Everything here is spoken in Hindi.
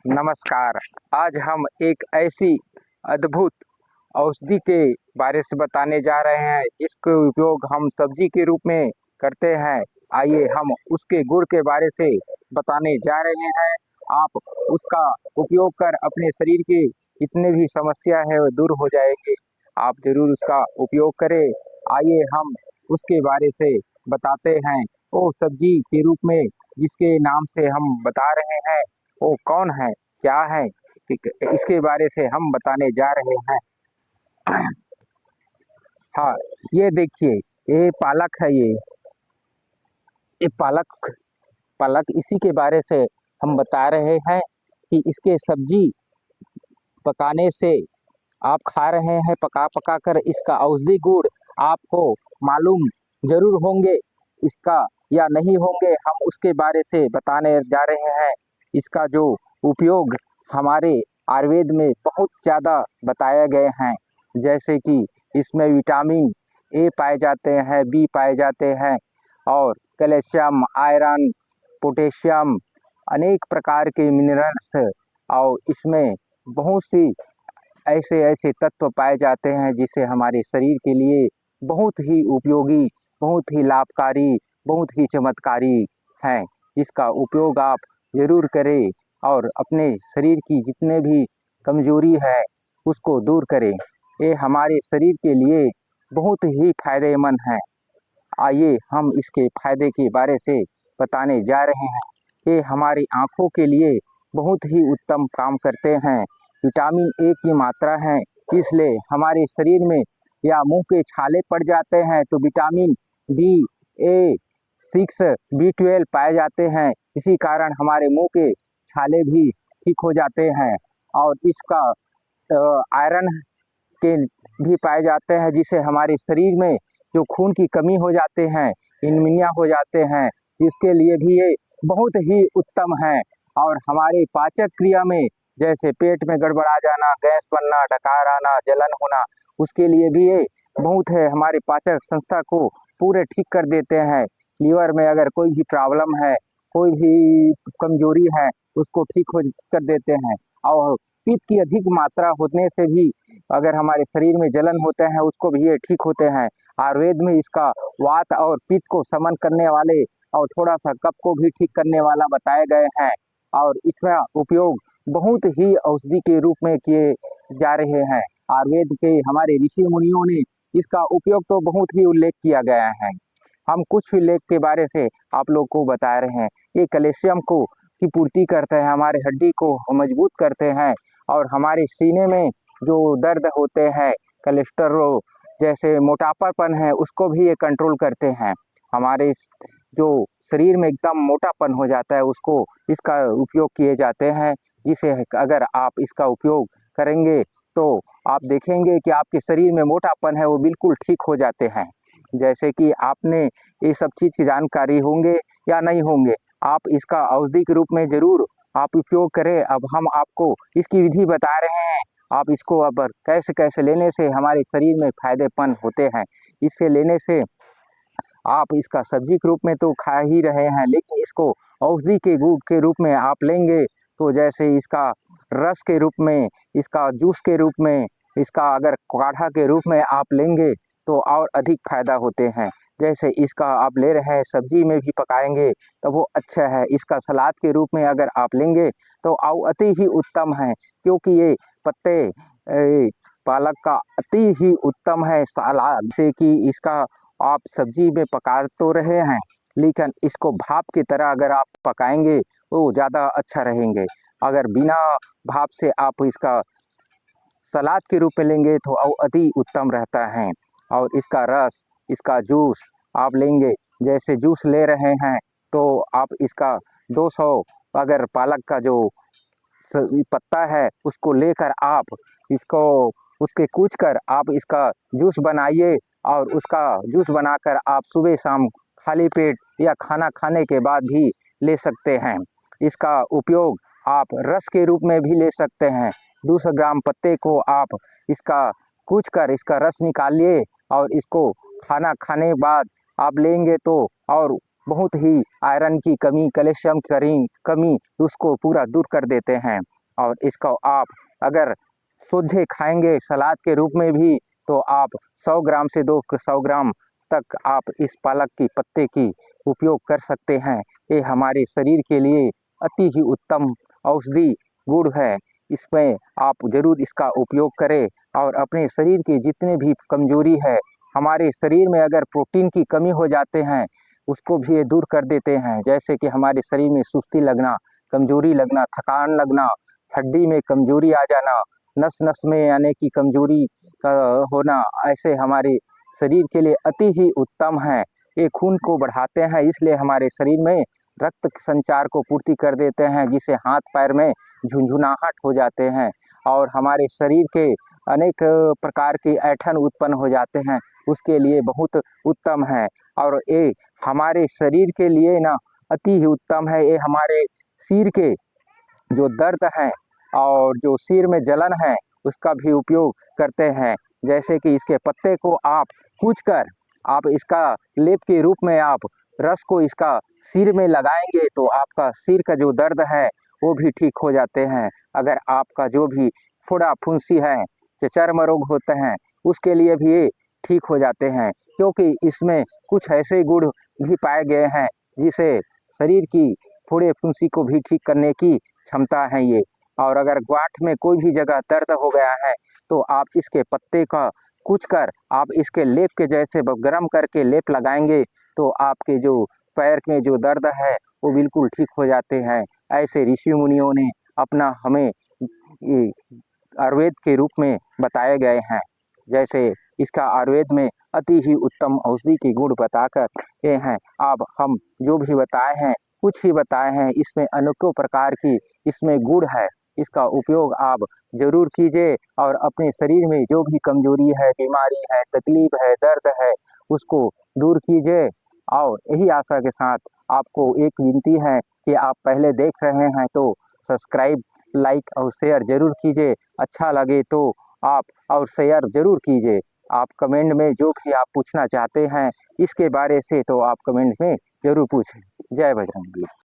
नमस्कार। आज हम एक ऐसी अद्भुत औषधि के बारे से बताने जा रहे हैं जिसका उपयोग हम सब्जी के रूप में करते हैं। आइए हम उसके गुण के बारे से बताने जा रहे हैं। आप उसका उपयोग कर अपने शरीर की जितने भी समस्या है वो दूर हो जाएगी। आप जरूर उसका उपयोग करें। आइए हम उसके बारे से बताते हैं। वो सब्जी के रूप में जिसके नाम से हम बता रहे हैं वो कौन है, क्या है, इसके बारे से हम बताने जा रहे हैं। हाँ, ये देखिए, ये पालक है। ये पालक पालक इसी के बारे से हम बता रहे हैं कि इसके सब्जी पकाने से आप खा रहे हैं, पका पका कर इसका औषधि गुण आपको मालूम जरूर होंगे। इसका या नहीं होंगे, हम उसके बारे से बताने जा रहे हैं। इसका जो उपयोग हमारे आयुर्वेद में बहुत ज़्यादा बताए गए हैं, जैसे कि इसमें विटामिन ए पाए जाते हैं, बी पाए जाते हैं और कैल्शियम, आयरन, पोटेशियम, अनेक प्रकार के मिनरल्स और इसमें बहुत सी ऐसे ऐसे तत्व पाए जाते हैं जिसे हमारे शरीर के लिए बहुत ही उपयोगी, बहुत ही लाभकारी, बहुत ही चमत्कारी हैं। इसका उपयोग आप ज़रूर करें और अपने शरीर की जितने भी कमजोरी है उसको दूर करें। ये हमारे शरीर के लिए बहुत ही फायदेमंद है। आइए हम इसके फायदे के बारे से बताने जा रहे हैं। ये हमारी आँखों के लिए बहुत ही उत्तम काम करते हैं। विटामिन ए की मात्रा है, इसलिए हमारे शरीर में या मुंह के छाले पड़ जाते हैं तो विटामिन बी, ए, 6, बी 12 पाए जाते हैं। इसी कारण हमारे मुंह के छाले भी ठीक हो जाते हैं और इसका आयरन के भी पाए जाते हैं, जिसे हमारे शरीर में जो खून की कमी हो जाते हैं, एनीमिया हो जाते हैं, इसके लिए भी ये बहुत ही उत्तम है। और हमारे पाचक क्रिया में जैसे पेट में गड़बड़ा जाना, गैस बनना, डकार आना, जलन होना, उसके लिए भी ये बहुत है। हमारे पाचक संस्था को पूरे ठीक कर देते हैं। लीवर में अगर कोई भी प्रॉब्लम है, कोई भी कमजोरी है, उसको ठीक हो कर देते हैं। और पित्त की अधिक मात्रा होने से भी अगर हमारे शरीर में जलन होते हैं उसको भी ये ठीक होते हैं। आयुर्वेद में इसका वात और पित्त को समन करने वाले और थोड़ा सा कफ को भी ठीक करने वाला बताए गए हैं। और इसका उपयोग बहुत ही औषधि के रूप में किए जा रहे हैं। आयुर्वेद के हमारे ऋषि मुनियों ने इसका उपयोग तो बहुत ही उल्लेख किया गया है। हम कुछ भी लेख के बारे से आप लोग को बता रहे हैं। ये कैल्शियम को की पूर्ति करते हैं, हमारे हड्डी को मजबूत करते हैं और हमारे सीने में जो दर्द होते हैं, कोलेस्ट्रॉल जैसे मोटापापन है, उसको भी ये कंट्रोल करते हैं। हमारे जो शरीर में एकदम मोटापन हो जाता है उसको इसका उपयोग किए जाते हैं, जिसे अगर आप इसका उपयोग करेंगे तो आप देखेंगे कि आपके शरीर में मोटापन है वो बिल्कुल ठीक हो जाते हैं। जैसे कि आपने ये सब चीज़ की जानकारी होंगे या नहीं होंगे, आप इसका औषधि के रूप में ज़रूर आप उपयोग करें। अब हम आपको इसकी विधि बता रहे हैं। आप इसको अब कैसे कैसे लेने से हमारे शरीर में फायदेमंद होते हैं। इससे लेने से आप इसका सब्जी के रूप में तो खा ही रहे हैं, लेकिन इसको औषधि के गुण के रूप में आप लेंगे तो जैसे इसका रस के रूप में, इसका जूस के रूप में, इसका अगर काढ़ा के रूप में आप लेंगे तो और अधिक फायदा होते हैं। जैसे इसका आप ले रहे हैं सब्जी में भी पकाएंगे तो वो अच्छा है। इसका सलाद के रूप में अगर आप लेंगे तो और अति ही उत्तम है, क्योंकि ये पत्ते पालक का अति ही उत्तम है सलाद से कि इसका आप सब्जी में पका तो रहे हैं, लेकिन इसको भाप की तरह अगर आप पकाएंगे तो ज़्यादा अच्छा रहेंगे। अगर बिना भाप से आप इसका सलाद के रूप में लेंगे तो और अति उत्तम रहता है। और इसका रस, इसका जूस आप लेंगे, जैसे जूस ले रहे हैं तो आप इसका 200 अगर पालक का जो पत्ता है उसको लेकर आप इसको उसके कूच कर आप इसका जूस बनाइए और उसका जूस बनाकर आप सुबह शाम खाली पेट या खाना खाने के बाद भी ले सकते हैं। इसका उपयोग आप रस के रूप में भी ले सकते हैं। 200 ग्राम पत्ते को आप इसका कूच कर इसका रस निकालिए और इसको खाना खाने बाद आप लेंगे तो और बहुत ही आयरन की कमी, कैल्शियम की कमी उसको पूरा दूर कर देते हैं। और इसको आप अगर सोझे खाएंगे सलाद के रूप में भी तो आप 100 ग्राम से 200 ग्राम तक आप इस पालक की पत्ते की उपयोग कर सकते हैं। ये हमारे शरीर के लिए अति ही उत्तम औषधि गुण है। इसमें आप ज़रूर इसका उपयोग करें और अपने शरीर की जितने भी कमजोरी है, हमारे शरीर में अगर प्रोटीन की कमी हो जाते हैं उसको भी ये दूर कर देते हैं। जैसे कि हमारे शरीर में सुस्ती लगना, कमजोरी लगना, थकान लगना, हड्डी में कमजोरी आ जाना, नस नस में यानी कि कमजोरी का होना, ऐसे हमारे शरीर के लिए अति ही उत्तम है। ये खून को बढ़ाते हैं, इसलिए हमारे शरीर में रक्त संचार को पूर्ति कर देते हैं, जिससे हाथ पैर में झुंझुनाहट हो जाते हैं और हमारे शरीर के अनेक प्रकार की ऐंठन उत्पन्न हो जाते हैं, उसके लिए बहुत उत्तम है। और ये हमारे शरीर के लिए ना अति ही उत्तम है। ये हमारे सिर के जो दर्द है और जो सिर में जलन है उसका भी उपयोग करते हैं। जैसे कि इसके पत्ते को आप कूच कर आप इसका लेप के रूप में आप रस को इसका सिर में लगाएंगे तो आपका सिर का जो दर्द है वो भी ठीक हो जाते हैं। अगर आपका जो भी फोड़ा फुंसी है, चर्म रोग होते हैं, उसके लिए भी ये ठीक हो जाते हैं, क्योंकि इसमें कुछ ऐसे गुण भी पाए गए हैं जिसे शरीर की फोड़े फुंसी को भी ठीक करने की क्षमता है ये। और अगर गांठ में कोई भी जगह दर्द हो गया है तो आप इसके पत्ते का कूच कर आप इसके लेप के जैसे गर्म करके लेप लगाएंगे तो आपके जो पैर में जो दर्द है वो बिल्कुल ठीक हो जाते हैं। ऐसे ऋषि मुनियों ने अपना हमें ये आयुर्वेद के रूप में बताए गए हैं। जैसे इसका आयुर्वेद में अति ही उत्तम औषधि के गुण बताकर ये हैं। अब हम जो भी बताए हैं कुछ ही बताए हैं, इसमें अनेकों प्रकार की इसमें गुण है। इसका उपयोग आप जरूर कीजिए और अपने शरीर में जो भी कमजोरी है, बीमारी है, तकलीफ है, दर्द है, उसको दूर कीजिए। और यही आशा के साथ आपको एक विनती है कि आप पहले देख रहे हैं तो सब्सक्राइब, लाइक और शेयर जरूर कीजिए। अच्छा लगे तो आप और शेयर जरूर कीजिए। आप कमेंट में जो भी आप पूछना चाहते हैं इसके बारे से तो आप कमेंट में जरूर पूछें। जय बजरंग बली।